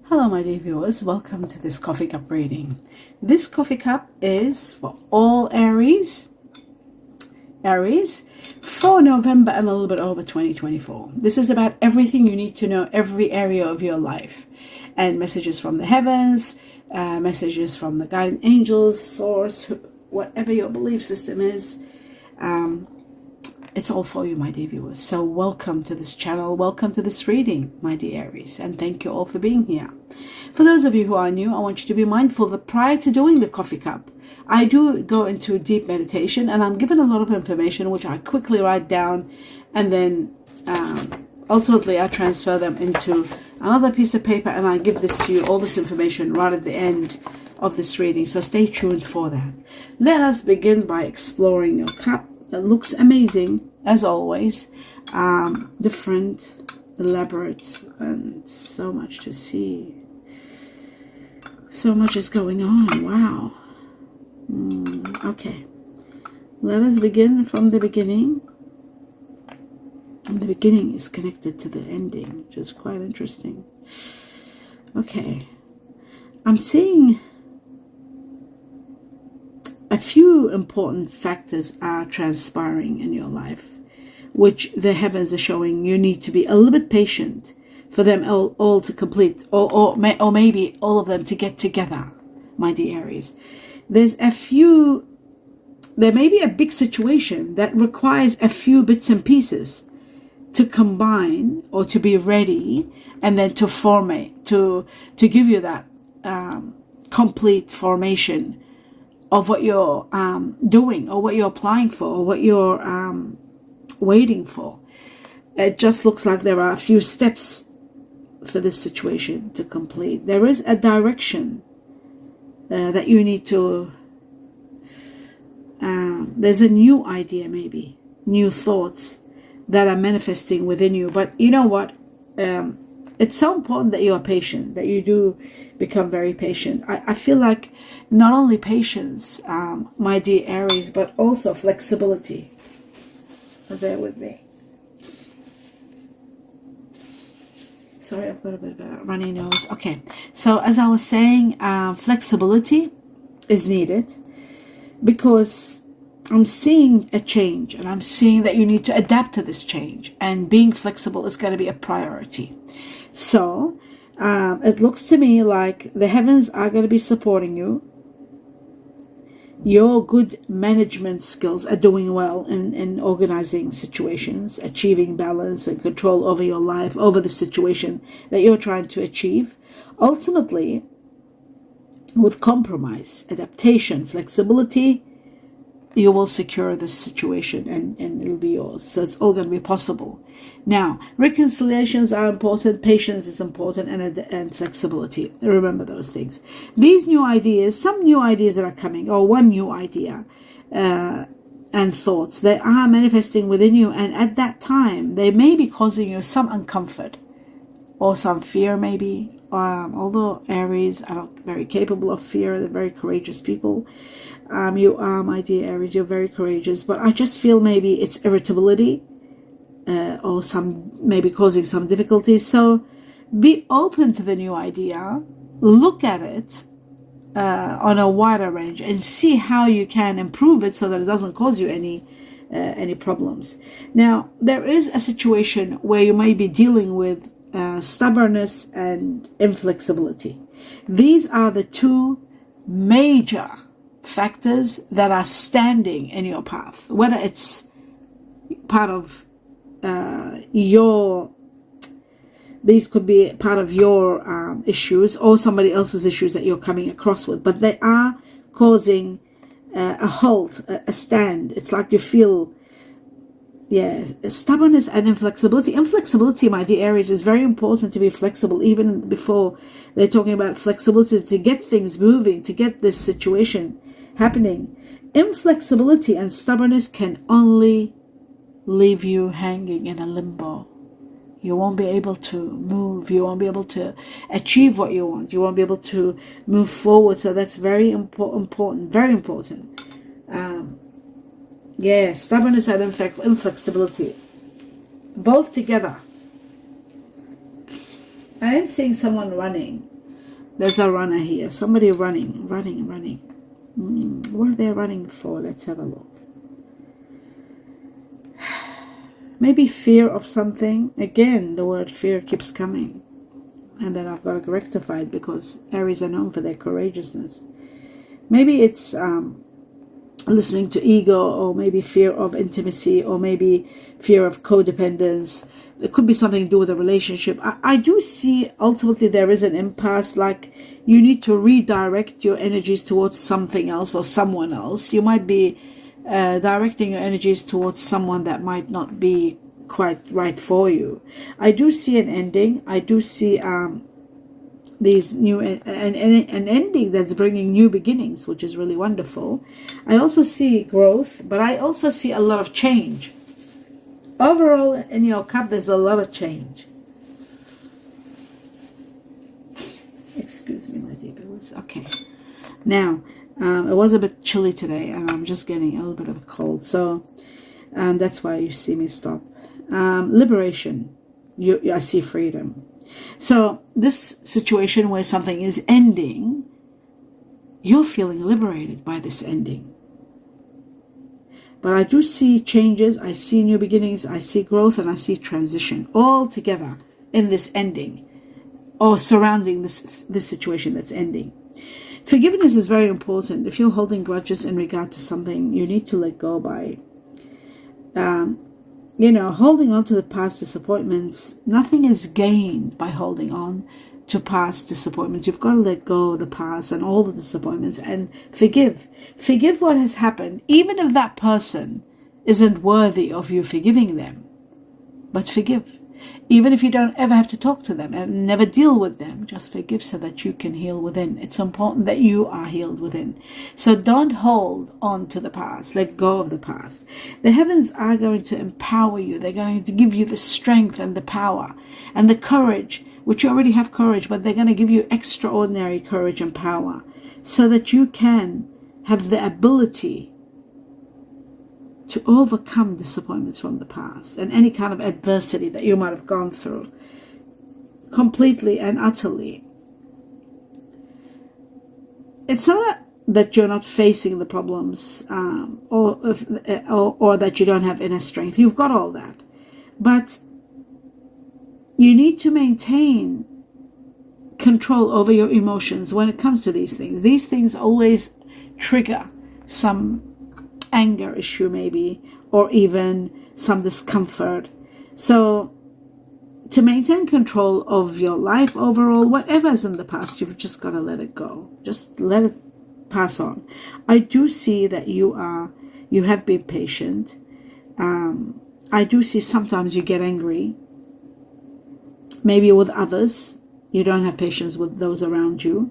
Hello my dear viewers, welcome to this coffee cup reading. This coffee cup is for all Aries for November and a little bit over 2024. This is about everything you need to know, every area of your life, and messages from the heavens, messages from the guardian angels, source, whatever your belief system is. It's all for you, my dear viewers. So welcome to this channel. Welcome to this reading, my dear Aries. And thank you all for being here. For those of you who are new, I want you to be mindful that prior to doing the coffee cup, I do go into deep meditation, and I'm given a lot of information which I quickly write down, and then ultimately I transfer them into another piece of paper, and I give this to you, all this information, right at the end of this reading. So stay tuned for that. Let us begin by exploring your cup. That looks amazing, as always. Different, elaborate, and so much to see. So much is going on. Wow. Okay. Let us begin from the beginning. And the beginning is connected to the ending, which is quite interesting. Okay. I'm seeing a few important factors are transpiring in your life, which the heavens are showing you need to be a little bit patient for them all to complete, or maybe all of them to get together, my dear Aries. There may be a big situation that requires a few bits and pieces to combine or to be ready, and then to formate, to give you that complete formation of what you're doing, or what you're applying for, or what you're waiting for. It just looks like there are a few steps for this situation to complete. There is a direction that you need to, there's a new idea, maybe new thoughts that are manifesting within you. But you know what, it's so important that you are patient, that you do become very patient. I feel like not only patience, my dear Aries, but also flexibility. Bear with me. Sorry, I've got a bit of a runny nose. Okay, so as I was saying, flexibility is needed, because I'm seeing a change, and I'm seeing that you need to adapt to this change, and being flexible is going to be a priority. So it looks to me like the heavens are going to be supporting you. Your good management skills are doing well in organizing situations, achieving balance and control over your life, over the situation that you're trying to achieve. Ultimately, with compromise, adaptation, flexibility, you will secure this situation, and it'll be yours. So it's all going to be possible. Now, reconciliations are important, patience is important, and flexibility. Remember those things. These new ideas, some new ideas that are coming, or one new idea and thoughts, they are manifesting within you, and at that time, they may be causing you some uncomfort or some fear, maybe. Although Aries are not very capable of fear, they're very courageous people. You are, my dear Aries, you're very courageous, but I just feel maybe it's irritability, or some maybe causing some difficulties. So be open to the new idea, look at it on a wider range, and see how you can improve it so that it doesn't cause you any problems. Now, there is a situation where you may be dealing with stubbornness and inflexibility. These are the two major factors that are standing in your path, whether it's part of these could be part of your issues, or somebody else's issues that you're coming across with, but they are causing a halt, a stand. It's like you feel, stubbornness and inflexibility. Inflexibility, my dear Aries, is very important to be flexible. Even before they're talking about flexibility to get things moving, to get this situation happening. Inflexibility and stubbornness can only leave you hanging in a limbo. You won't be able to move. You won't be able to achieve what you want. You won't be able to move forward. So that's very important, very important. Stubbornness and inflexibility, both together. I am seeing someone running There's a runner here. Somebody running. What are they running for? Let's have a look. Maybe fear of something. Again, the word fear keeps coming. And then I've got to rectify it because Aries are known for their courageousness. Maybe it's listening to ego, or maybe fear of intimacy, or maybe fear of codependence. It could be something to do with a relationship. I do see ultimately there is an impasse, like you need to redirect your energies towards something else or someone else. You might be directing your energies towards someone that might not be quite right for you. I do see an ending. I do see these new an ending that's bringing new beginnings, which is really wonderful. I also see growth, but I also see a lot of change. Overall, in your cup, there's a lot of change. Excuse me, my dear viewers. Okay. Now, it was a bit chilly today, and I'm just getting a little bit of a cold. So, that's why you see me stop. Liberation. I see freedom. So, this situation where something is ending, you're feeling liberated by this ending. But I do see changes, I see new beginnings, I see growth, and I see transition all together in this ending, or surrounding this situation that's ending. Forgiveness is very important. If you're holding grudges in regard to something, you need to let go by, holding on to the past disappointments. Nothing is gained by holding on to past disappointments. You've got to let go of the past and all the disappointments and forgive. Forgive what has happened, even if that person isn't worthy of you forgiving them. But forgive. Even if you don't ever have to talk to them and never deal with them, just forgive so that you can heal within. It's important that you are healed within. So don't hold on to the past. Let go of the past. The heavens are going to empower you. They're going to give you the strength and the power and the courage, which you already have courage, but they're going to give you extraordinary courage and power so that you can have the ability to overcome disappointments from the past and any kind of adversity that you might have gone through completely and utterly. It's not that you're not facing the problems or that you don't have inner strength. You've got all that. But you need to maintain control over your emotions when it comes to these things. These things always trigger some anger issue maybe, or even some discomfort. So to maintain control of your life overall, whatever's in the past, you've just got to let it go. Just let it pass on. I do see that you have been patient. I do see sometimes you get angry, maybe with others. You don't have patience with those around you.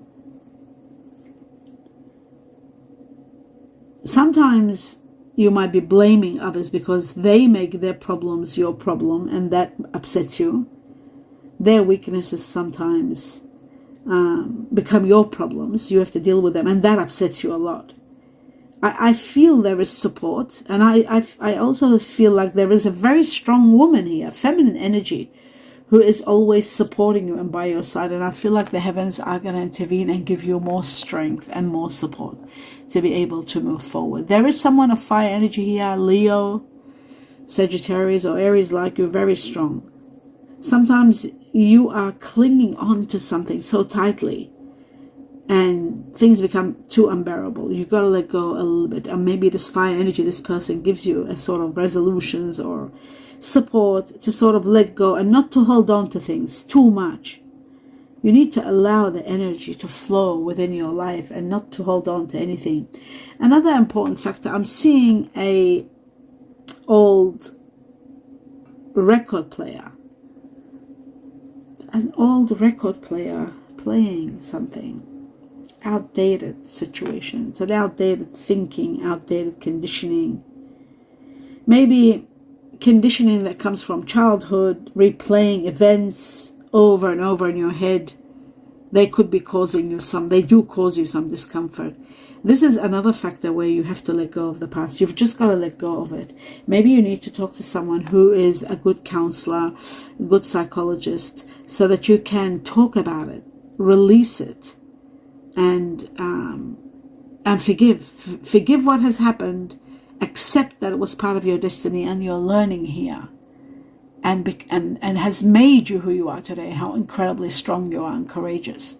Sometimes you might be blaming others because they make their problems your problem, and that upsets you. Their weaknesses sometimes become your problems. You have to deal with them, and that upsets you a lot. I feel there is support, and I also feel like there is a very strong woman here, feminine energy, who is always supporting you and by your side. And I feel like the heavens are going to intervene and give you more strength and more support to be able to move forward. There is someone of fire energy here, Leo, Sagittarius, or Aries, like you, very strong. Sometimes you are clinging on to something so tightly and things become too unbearable. You've got to let go a little bit. And maybe this fire energy, this person gives you a sort of resolutions or support to sort of let go and not to hold on to things too much. You need to allow the energy to flow within your life and not to hold on to anything. Another important factor, I'm seeing a old record player. An old record player playing something. Outdated situations, an outdated thinking, outdated conditioning. Maybe conditioning that comes from childhood, replaying events over and over in your head. They could be causing you they do cause you some discomfort. This is another factor where you have to let go of the past. You've just got to let go of it. Maybe you need to talk to someone who is a good counselor, a good psychologist, so that you can talk about it release it, and forgive what has happened. Accept that it was part of your destiny and your learning here, and has made you who you are today, how incredibly strong you are and courageous,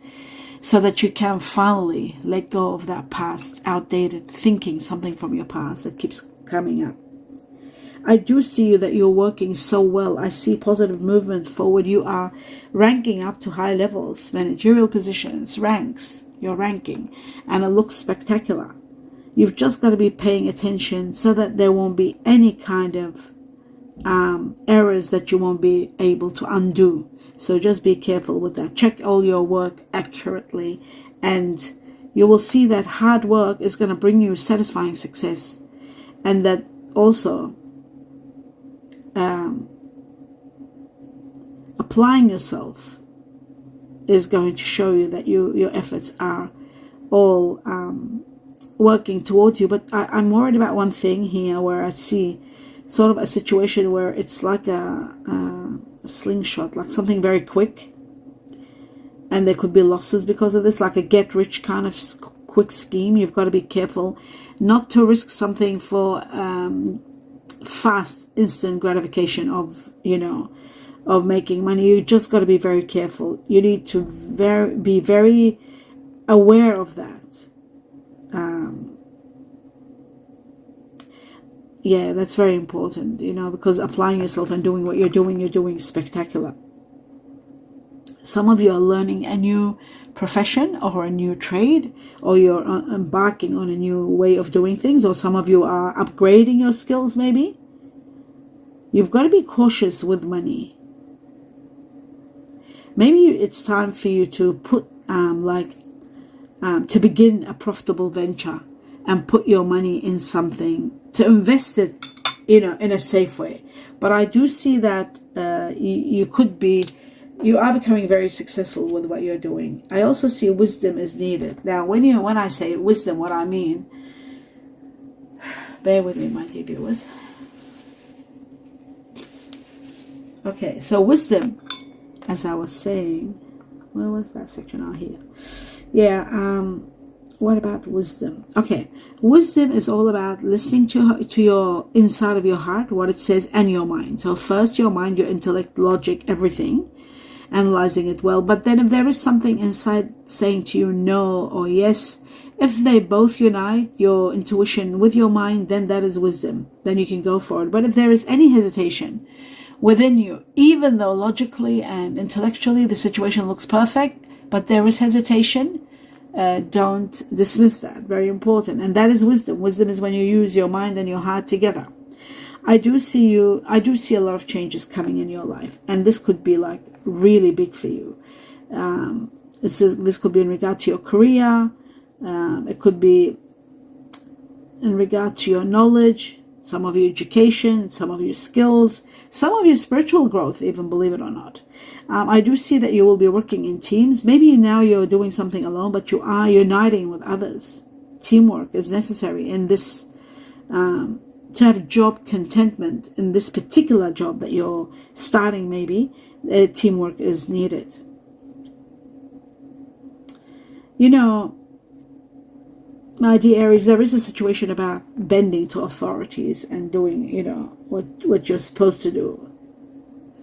so that you can finally let go of that past outdated thinking, something from your past that keeps coming up. I do see you that you're working so well. I see positive movement forward. You are ranking up to high levels, managerial positions, ranks. You're ranking, and it looks spectacular. You've just got to be paying attention so that there won't be any kind of errors that you won't be able to undo. So just be careful with that. Check all your work accurately, and you will see that hard work is going to bring you satisfying success, and that also applying yourself is going to show you that your efforts are all working towards you. But I'm worried about one thing here, where I see sort of a situation where it's like a slingshot, like something very quick, and there could be losses because of this, like a get-rich kind of quick scheme. You've got to be careful not to risk something for fast, instant gratification of making money. You just got to be very careful. You need to be very aware of that. Yeah, that's very important, because applying yourself and doing what you're doing spectacular. Some of you are learning a new profession or a new trade, or you're embarking on a new way of doing things, or some of you are upgrading your skills maybe. You've got to be cautious with money. Maybe it's time for you to put to begin a profitable venture and put your money in something, to invest it, in a safe way. But I do see that you are becoming very successful with what you're doing. I also see wisdom is needed. Now, when I say wisdom, what I mean, bear with me, my dear viewers. Okay, so wisdom, as I was saying, where was that section out here? Yeah, what about wisdom? Okay, wisdom is all about listening to your inside of your heart, what it says, and your mind. So first your mind, your intellect, logic, everything, analyzing it well. But then if there is something inside saying to you no or yes, if they both unite, your intuition with your mind, then that is wisdom. Then you can go forward. But if there is any hesitation within you, even though logically and intellectually the situation looks perfect, but there is hesitation, don't dismiss that. Very important. And that is wisdom. Wisdom is when you use your mind and your heart together. I do see a lot of changes coming in your life, and this could be like really big for you. This could be in regard to your career. It could be in regard to your knowledge, some of your education, some of your skills, some of your spiritual growth, even, believe it or not. I do see that you will be working in teams. Maybe now you're doing something alone, but you are uniting with others. Teamwork is necessary in this, to have job contentment in this particular job that you're starting. Maybe teamwork is needed. My dear Aries, there is a situation about bending to authorities and doing, what you're supposed to do.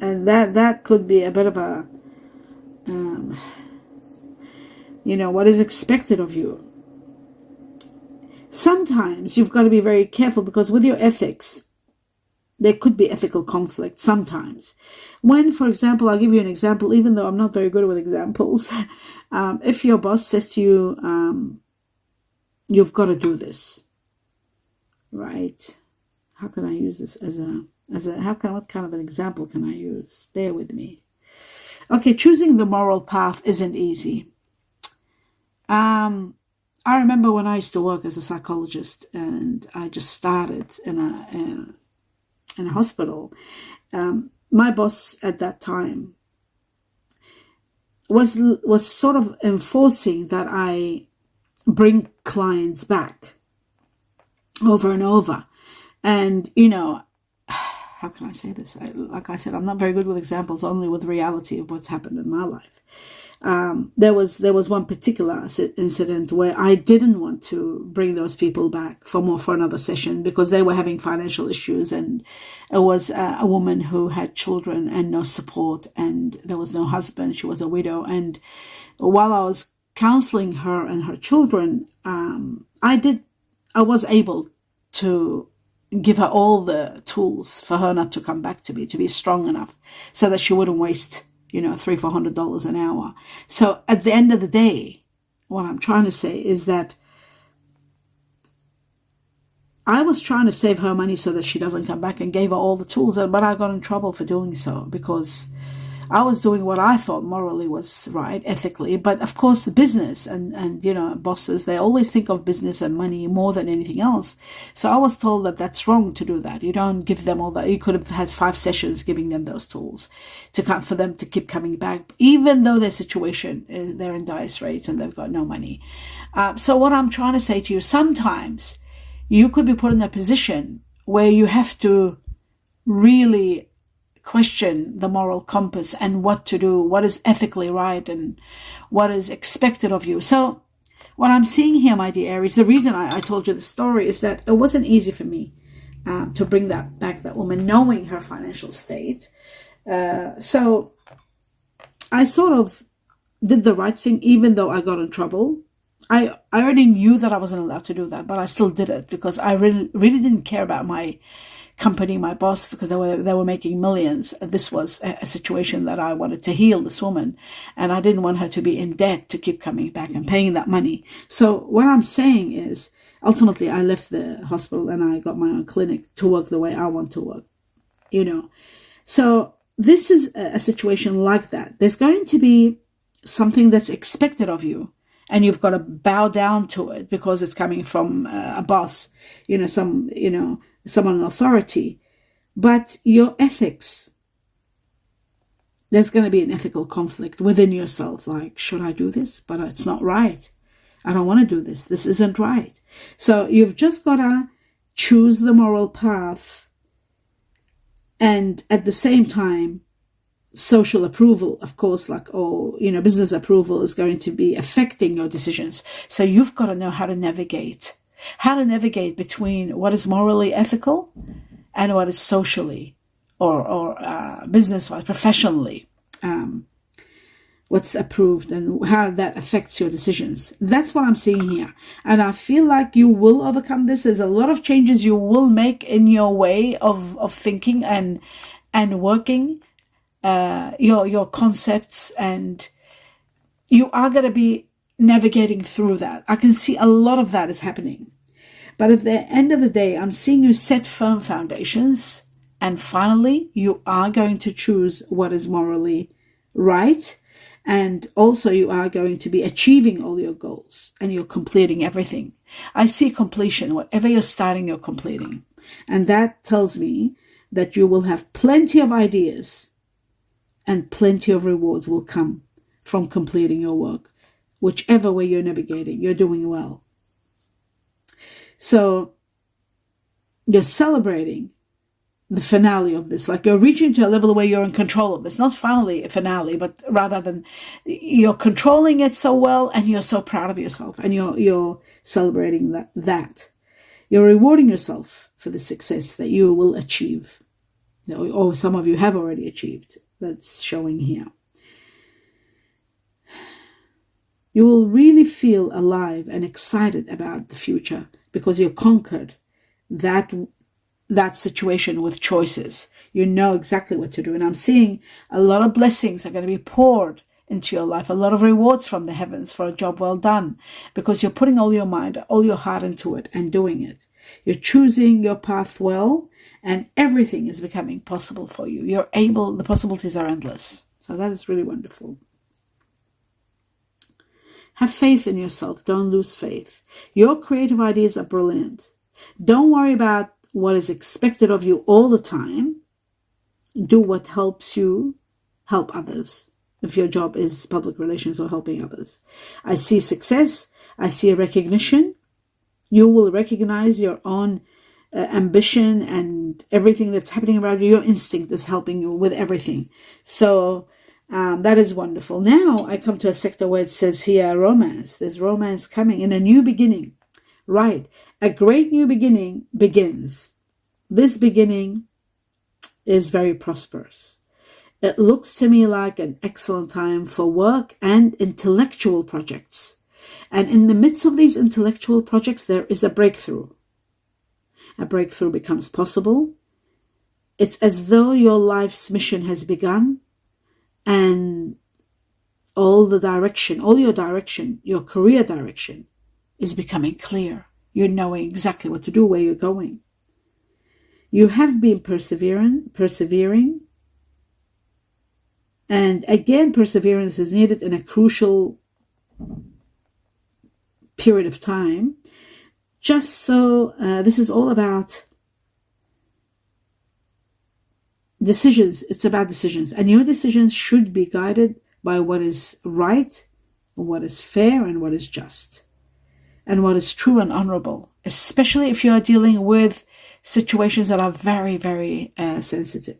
And that could be a bit of a, what is expected of you. Sometimes you've got to be very careful, because with your ethics, there could be ethical conflict sometimes. When, for example, I'll give you an example, even though I'm not very good with examples. If your boss says to you, you've got to do this, right? How can I use this what kind of an example can I use? Bear with me. Okay, choosing the moral path isn't easy. I remember when I used to work as a psychologist, and I just started in a hospital. My boss at that time was sort of enforcing that I bring clients back over and over. And, how can I say this? Like I said, I'm not very good with examples, only with reality of what's happened in my life. There was one particular incident where I didn't want to bring those people back for another session because they were having financial issues, and it was a woman who had children and no support, and there was no husband. She was a widow, and while I was counseling her and her children, I was able to give her all the tools for her not to come back to me, to be strong enough so that she wouldn't waste, $300-400 an hour. So at the end of the day, what I'm trying to say is that I was trying to save her money so that she doesn't come back, and gave her all the tools, but I got in trouble for doing so because I was doing what I thought morally was right, ethically. But of course, the business and bosses, they always think of business and money more than anything else. So I was told that that's wrong to do that. You don't give them all that. You could have had 5 sessions giving them those tools for them to keep coming back, even though their situation, they're in dire straits and they've got no money. So what I'm trying to say to you, sometimes you could be put in a position where you have to really question the moral compass and what to do, what is ethically right and what is expected of you. So what I'm seeing here, my dear Aries, the reason I told you the story is that it wasn't easy for me to bring that woman, knowing her financial state. So I sort of did the right thing, even though I got in trouble. I already knew that I wasn't allowed to do that, but I still did it because I really didn't care about my company, my boss, because they were making millions. This was a situation that I wanted to heal this woman, and I didn't want her to be in debt to keep coming back and paying that money. So what I'm saying is, ultimately, I left the hospital and I got my own clinic to work the way I want to work, So this is a situation like that. There's going to be something that's expected of you, and you've got to bow down to it because it's coming from a boss, someone in authority. But your ethics, there's going to be an ethical conflict within yourself. Like, should I do this? But it's not right. I don't want to do this. This isn't right. So you've just got to choose the moral path, and at the same time, social approval, of course, business approval is going to be affecting your decisions. So you've got to know how to navigate between what is morally ethical and what is socially or business-wise, professionally, what's approved and how that affects your decisions. That's what I'm seeing here. And I feel like you will overcome this. There's a lot of changes you will make in your way of thinking and working, your concepts, and you are going to be navigating through that. I can see a lot of that is happening. But at the end of the day, I'm seeing you set firm foundations, and finally, you are going to choose what is morally right, and also you are going to be achieving all your goals, and you're completing everything. I see completion. Whatever you're starting, you're completing. And that tells me that you will have plenty of ideas and plenty of rewards will come from completing your work. Whichever way you're navigating, you're doing well. So you're celebrating the finale of this, like you're reaching to a level where you're in control of this. Not finally a finale, but rather than you're controlling it so well, and you're so proud of yourself, and you're celebrating that. You're rewarding yourself for the success that you will achieve, or some of you have already achieved. That's showing here. You will really feel alive and excited about the future because you conquered that situation with choices. You know exactly what to do. And I'm seeing a lot of blessings are going to be poured into your life, a lot of rewards from the heavens for a job well done, because you're putting all your mind, all your heart into it and doing it. You're choosing your path well, and everything is becoming possible for you. You're able, the possibilities are endless. So that is really wonderful. Have faith in yourself. Don't lose faith. Your creative ideas are brilliant. Don't worry about what is expected of you all the time. Do what helps you help others. If your job is public relations or helping others. I see success. I see a recognition. You will recognize your own ambition and everything that's happening around you. Your instinct is helping you with everything. So That is wonderful. Now I come to a sector where it says here romance. There's romance coming in a new beginning. Right. A great new beginning begins. This beginning is very prosperous. It looks to me like an excellent time for work and intellectual projects. And in the midst of these intellectual projects, there is a breakthrough. A breakthrough becomes possible. It's as though your life's mission has begun, and all your direction, your career direction is becoming clear. You're knowing exactly what to do, where you're going. You have been persevering. And again, perseverance is needed in a crucial period of time. Just so, this is all about decisions. It's about decisions. And your decisions should be guided by what is right, what is fair, and what is just, and what is true and honorable, especially if you are dealing with situations that are very, very sensitive.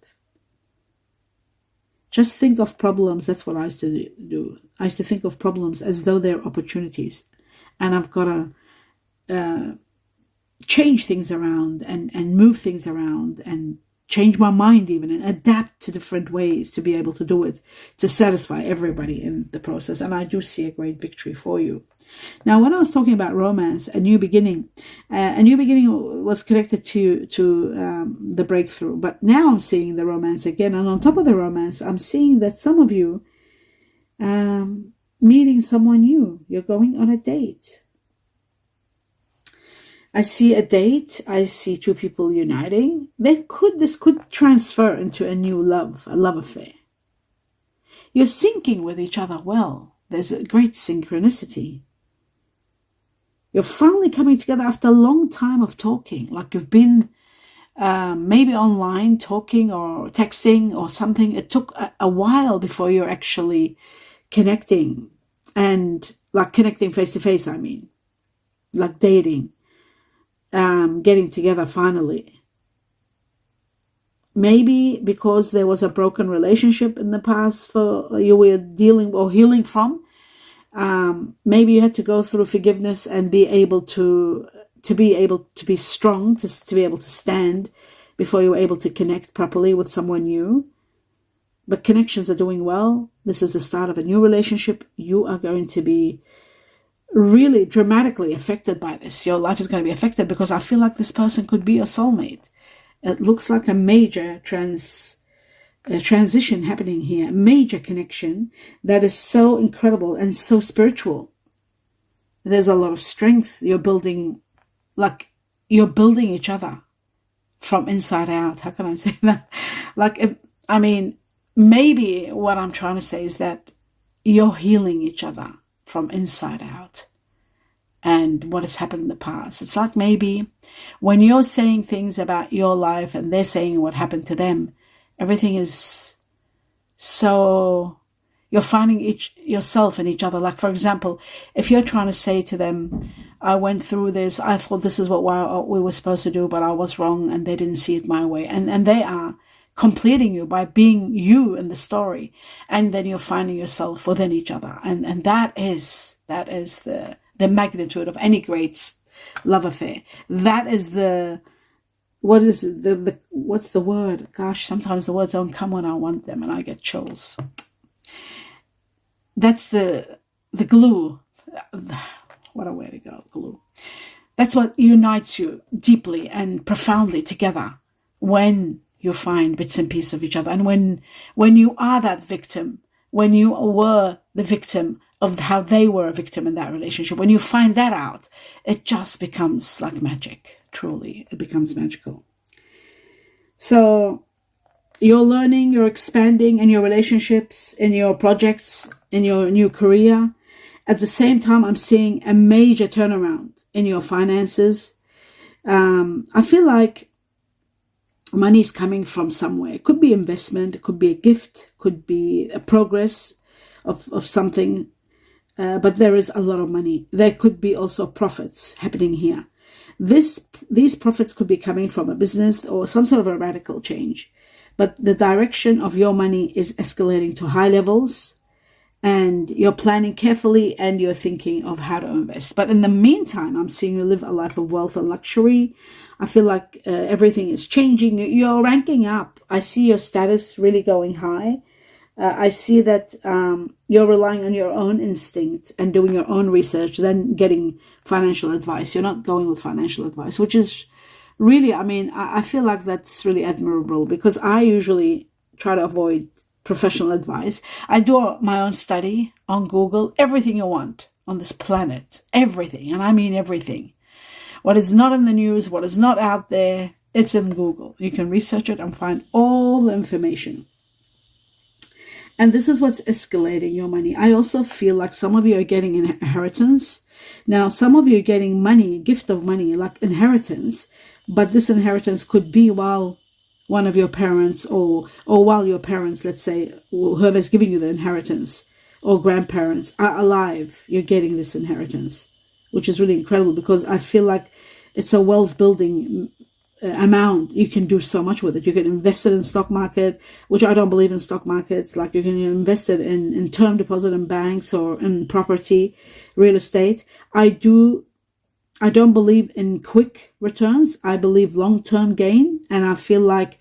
Just think of problems. That's what I used to do. I used to think of problems as though they're opportunities. And I've got to change things around and move things around and change my mind even and adapt to different ways to be able to do it, to satisfy everybody in the process. And I do see a great victory for you. Now, when I was talking about romance, a new beginning was connected to the breakthrough. But now I'm seeing the romance again. And on top of the romance, I'm seeing that some of you meeting someone new. You're going on a date. I see a date. I see two people uniting. This could transfer into a new love, a love affair. You're syncing with each other well. There's a great synchronicity. You're finally coming together after a long time of talking, like you've been maybe online talking or texting or something. It took a while before you're actually connecting, and like connecting face to face, I mean, like dating, getting together finally. Maybe because there was a broken relationship in the past for you were dealing or healing from. Maybe you had to go through forgiveness and be able to be strong, to be able to stand before you were able to connect properly with someone new. But connections are doing well. This is the start of a new relationship. You are going to be really dramatically affected by this. Your life is going to be affected because I feel like this person could be your soulmate. It looks like a major transition happening here, a major connection that is so incredible and so spiritual. There's a lot of strength. You're building each other from inside out. How can I say that? Maybe what I'm trying to say is that you're healing each other from inside out. And what has happened in the past. It's like maybe when you're saying things about your life and they're saying what happened to them, everything is so, you're finding yourself in each other. Like, for example, if you're trying to say to them, I went through this, I thought this is what we were supposed to do, but I was wrong and they didn't see it my way. And they are completing you by being you in the story. And then you're finding yourself within each other. And that is the magnitude of any great love affair. That is what's the word? Gosh, sometimes the words don't come when I want them and I get chills. That's the glue. What a way to go, glue. That's what unites you deeply and profoundly together when you find bits and pieces of each other. And when you are that victim, when you were the victim of how they were a victim in that relationship, when you find that out, it just becomes like magic. Truly, it becomes magical. So you're learning, you're expanding in your relationships, in your projects, in your new career. At the same time, I'm seeing a major turnaround in your finances. I feel like money is coming from somewhere. It could be investment, it could be a gift, could be a progress of something. But there is a lot of money. There could be also profits happening here. These profits could be coming from a business or some sort of a radical change. but the direction of your money is escalating to high levels, and you're planning carefully and you're thinking of how to invest. But in the meantime, I'm seeing you live a life of wealth and luxury. I feel like everything is changing. You're ranking up. I see your status really going high. I see that you're relying on your own instinct and doing your own research, then getting financial advice. You're not going with financial advice, which is really, I mean, I feel like that's really admirable, because I usually try to avoid professional advice. I do my own study on Google, everything you want on this planet, everything, and I mean everything. What is not in the news, what is not out there, it's in Google. You can research it and find all the information. And this is what's escalating your money. I also feel like some of you are getting an inheritance. Now, some of you are getting money, gift of money, like inheritance, but this inheritance could be while one of your parents or while your parents, let's say, whoever's giving you the inheritance, or grandparents are alive, you're getting this inheritance, which is really incredible, because I feel like it's a wealth building amount. You can do so much with it. You can invest it in stock market, which I don't believe in stock markets. Like, you can invest it in term deposit in banks or in property, real estate. I don't believe in quick returns. I believe long-term gain. And I feel like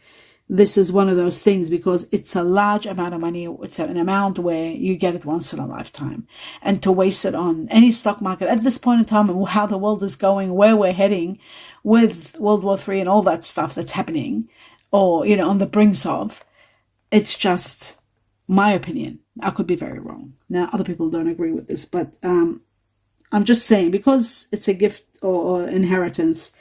this is one of those things, because it's a large amount of money. It's an amount where you get it once in a lifetime. And to waste it on any stock market at this point in time, and how the world is going, where we're heading with World War III and all that stuff that's happening, or, you know, on the brinks of, it's just my opinion. I could be very wrong. Now, other people don't agree with this, but I'm just saying, because it's a gift or inheritance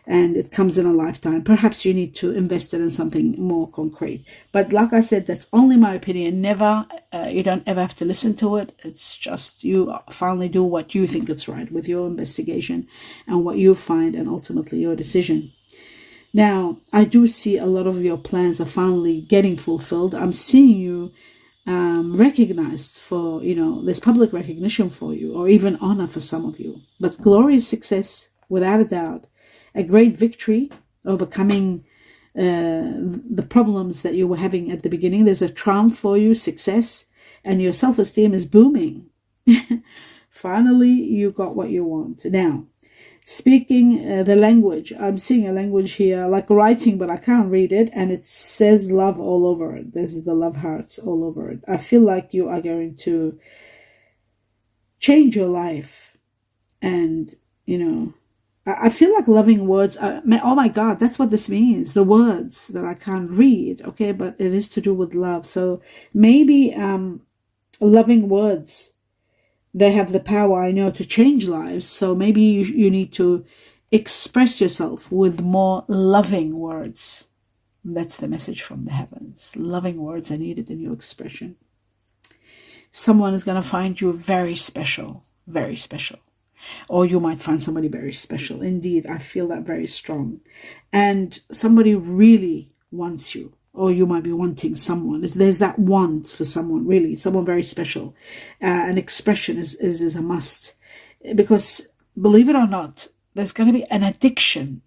and it comes in a lifetime, perhaps you need to invest it in something more concrete. But like I said, that's only my opinion. Never, you don't ever have to listen to it. It's just you finally do what you think is right with your investigation and what you find, and ultimately your decision. Now, I do see a lot of your plans are finally getting fulfilled. I'm seeing you recognized for, you know, there's public recognition for you, or even honor for some of you. But glorious success, without a doubt. A great victory, overcoming the problems that you were having at the beginning. There's a triumph for you, success, and your self-esteem is booming. Finally, you got what you want. Now, speaking the language, I'm seeing a language here like writing, but I can't read it, and it says love all over it. There's the love hearts all over it. I feel like you are going to change your life, and, you know, I feel like loving words. Oh my God, that's what this means. The words that I can't read. Okay, but it is to do with love. So maybe loving words, they have the power, I know, to change lives. So maybe you need to express yourself with more loving words. That's the message from the heavens. Loving words are needed in your expression. Someone is going to find you very special, very special. Or you might find somebody very special. Indeed, I feel that very strong. And somebody really wants you. Or you might be wanting someone. There's that want for someone, really. Someone very special. An expression is a must. Because, believe it or not, there's going to be an addiction.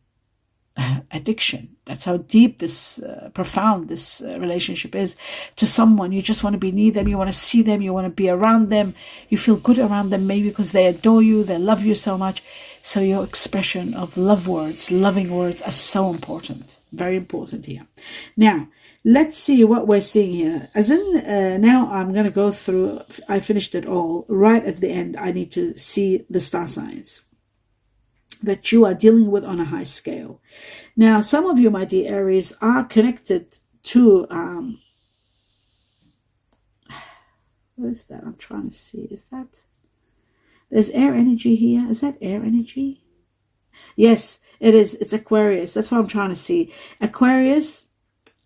Addiction. That's how deep this, profound this relationship is to someone. You just want to be near them. You want to see them. You want to be around them. You feel good around them, maybe because they adore you. They love you so much. So your expression of love words, loving words are so important. Very important here. Now, let's see what we're seeing here. As in, now I'm going to go through, I finished it all. Right at the end, I need to see the star signs that you are dealing with on a high scale. Now, some of you, my dear Aries, are connected to, what is that? I'm trying to see. Is that, there's air energy here. Is that air energy? Yes, it is. It's Aquarius. That's what I'm trying to see. Aquarius,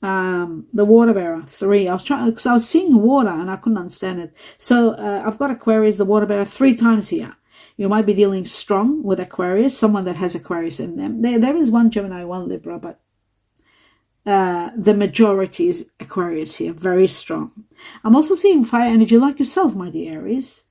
the water bearer, 3. I was trying, because I was seeing water and I couldn't understand it. So I've got Aquarius, the water bearer, 3 times here. You might be dealing strong with Aquarius, someone that has Aquarius in them. There is one Gemini, one Libra, but the majority is Aquarius here, very strong. I'm also seeing fire energy like yourself, my dear Aries.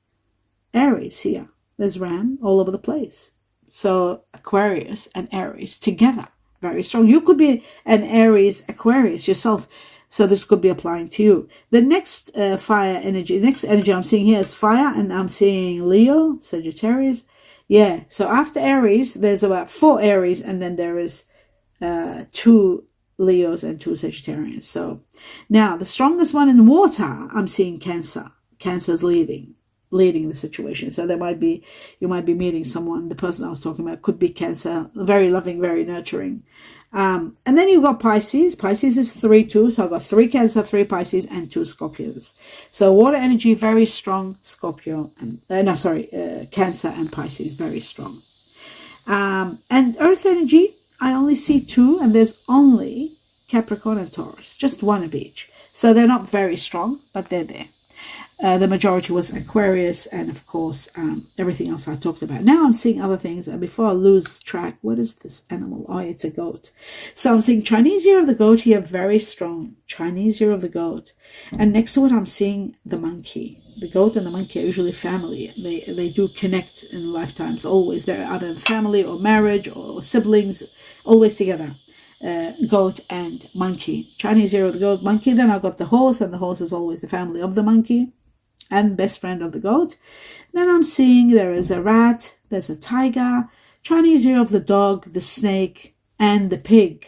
Aries here. There's Ram all over the place. So Aquarius and Aries together, very strong. You could be an Aries, Aquarius yourself. So this could be applying to you. The next fire energy, the next energy I'm seeing here is fire, and I'm seeing Leo, Sagittarius. Yeah, so after Aries, there's about 4 Aries, and then there is 2 Leos and 2 Sagittarians. So now the strongest one in water, I'm seeing Cancer. Cancer's leading the situation. So you might be meeting someone. The person I was talking about could be Cancer, very loving, very nurturing. And then you've got Pisces. Pisces is 3 too. So I've got 3 Cancer, 3 Pisces, and 2 Scorpios. So water energy, very strong. Scorpio and Cancer and Pisces, very strong. And earth energy, I only see 2, and there's only Capricorn and Taurus, just 1 of each. So they're not very strong, but they're there. The majority was Aquarius, and of course everything else I talked about. Now I'm seeing other things, and before I lose track, what is this animal? Oh, it's a goat. So I'm seeing Chinese year of the goat here, very strong. Chinese year of the goat. And next to it, I'm seeing the monkey. The goat and the monkey are usually family. They do connect in lifetimes, always. They're either in family or marriage or siblings, always together. Goat and monkey. Chinese year of the goat, monkey. Then I got the horse, and the horse is always the family of the monkey and best friend of the goat. Then I'm seeing there is a rat, there's a tiger, Chinese year of the dog, the snake, and the pig.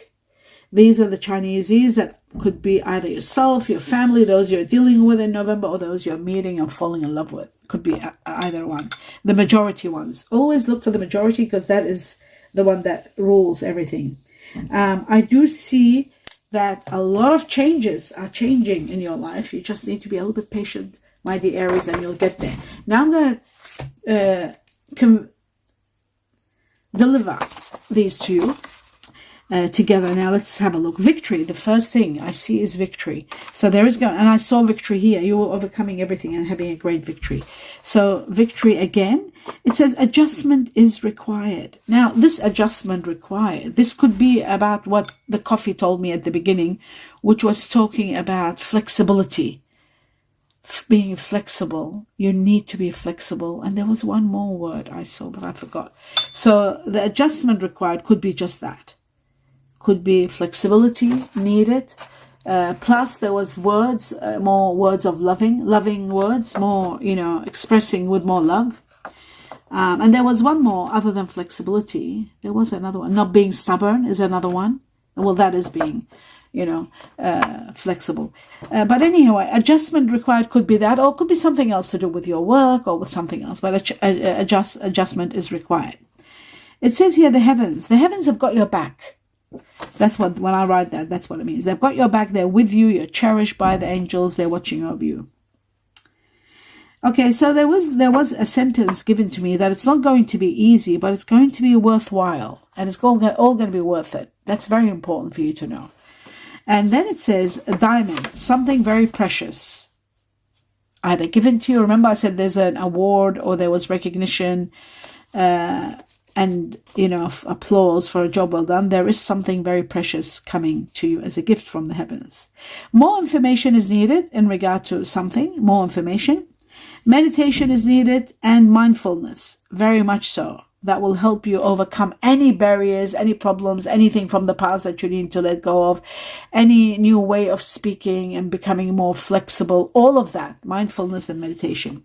These are the Chineses that could be either yourself, your family, those you're dealing with in November, or those you're meeting or falling in love with. Could be either one. The majority ones. Always look for the majority, because that is the one that rules everything. I do see that a lot of changes are changing in your life. You just need to be a little bit patient, my dear Aries, and you'll get there. Now I'm going to deliver these to you together. Now let's have a look. Victory. The first thing I see is victory. So there is and I saw victory here. You were overcoming everything and having a great victory. So victory again. It says adjustment is required. Now this adjustment required, this could be about what the coffee told me at the beginning, which was talking about flexibility. Being flexible. You need to be flexible. And there was one more word I saw, but I forgot. So the adjustment required could be just that. Could be flexibility needed. Plus there was words, more words of loving words, more, expressing with more love. And there was one more other than flexibility. There was another one. Not being stubborn is another one. Well, that is being, flexible. But anyway, adjustment required could be that, or it could be something else to do with your work or with something else. But adjustment is required. It says here the heavens. The heavens have got your back. That's what, when I write that, that's what it means. They've got your back. They're with you. You're cherished by the angels. They're watching over you. Okay, so there was a sentence given to me that it's not going to be easy, but it's going to be worthwhile, and it's all going to be worth it. That's very important for you to know. And then it says a diamond, something very precious, either given to you. Remember I said there's an award or there was recognition and, applause for a job well done. There is something very precious coming to you as a gift from the heavens. More information is needed in regard to something, more information. Meditation is needed, and mindfulness, very much so. That will help you overcome any barriers, any problems, anything from the past that you need to let go of, any new way of speaking and becoming more flexible, all of that, mindfulness and meditation.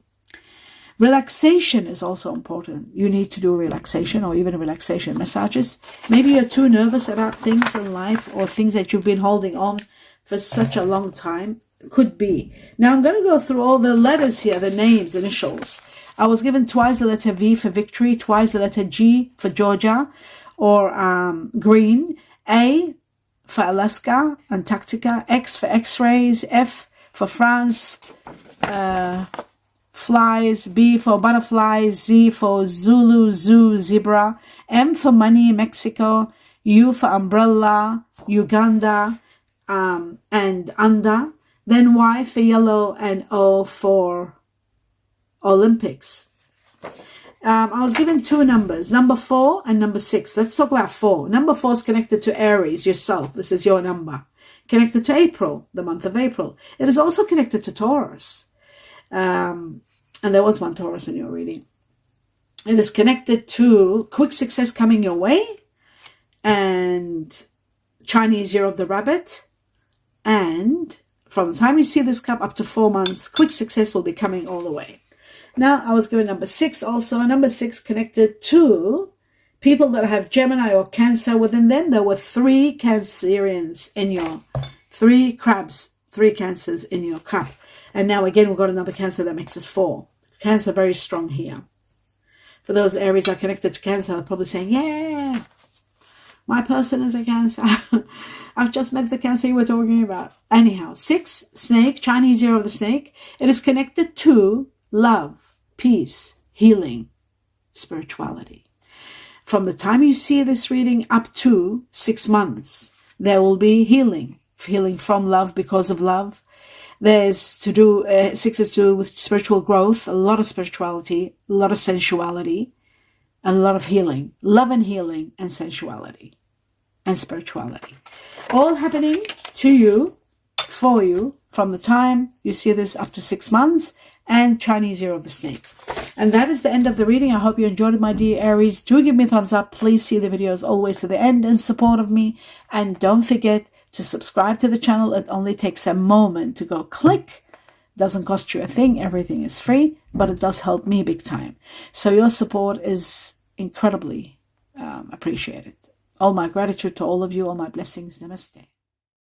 Relaxation is also important. You need to do relaxation or even relaxation massages. Maybe you're too nervous about things in life or things that you've been holding on for such a long time. Could be. Now I'm going to go through all the letters here, the names, initials. I was given twice the letter V for victory, twice the letter G for Georgia or green, A for Alaska, Antarctica, X for X-rays, F for France, flies, B for butterflies, Z for Zulu, zoo, zebra, M for money, Mexico, U for umbrella, Uganda, and under. Then Y for yellow and O for Olympics. I was given 2 numbers, number 4 and number 6. Let's talk about 4. Number 4 is connected to Aries, yourself. This is your number. Connected to April, the month of April. It is also connected to Taurus. And there was one Taurus in your reading. It is connected to quick success coming your way and Chinese year of the rabbit. And from the time you see this cup up to 4 months, quick success will be coming all the way. Now, I was given number 6 also. Number 6 connected to people that have Gemini or Cancer within them. There were 3 Cancerians in your, 3 crabs, 3 Cancers in your cup. And now again, we've got another Cancer that makes it 4. Cancer very strong here. For those Aries are connected to Cancer, they're probably saying, yeah, my person is a Cancer. I've just met the Cancer you were talking about. Anyhow, 6, snake, Chinese year of the snake. It is connected to love, peace, healing, spirituality. From the time you see this reading up to 6 months, there will be healing from love because of love. There's to do, 6 is to do with spiritual growth, a lot of spirituality, a lot of sensuality, and a lot of healing. Love and healing and sensuality and spirituality. All happening to you, for you, from the time you see this up to 6 months, and Chinese year of the snake. And that is the end of the reading. I hope you enjoyed it, my dear Aries. Do give me a thumbs up. Please see the videos always to the end in support of me. And don't forget to subscribe to the channel. It only takes a moment to go click. Doesn't cost you a thing. Everything is free, but it does help me big time. So your support is incredibly appreciated. All my gratitude to all of you. All my blessings. Namaste.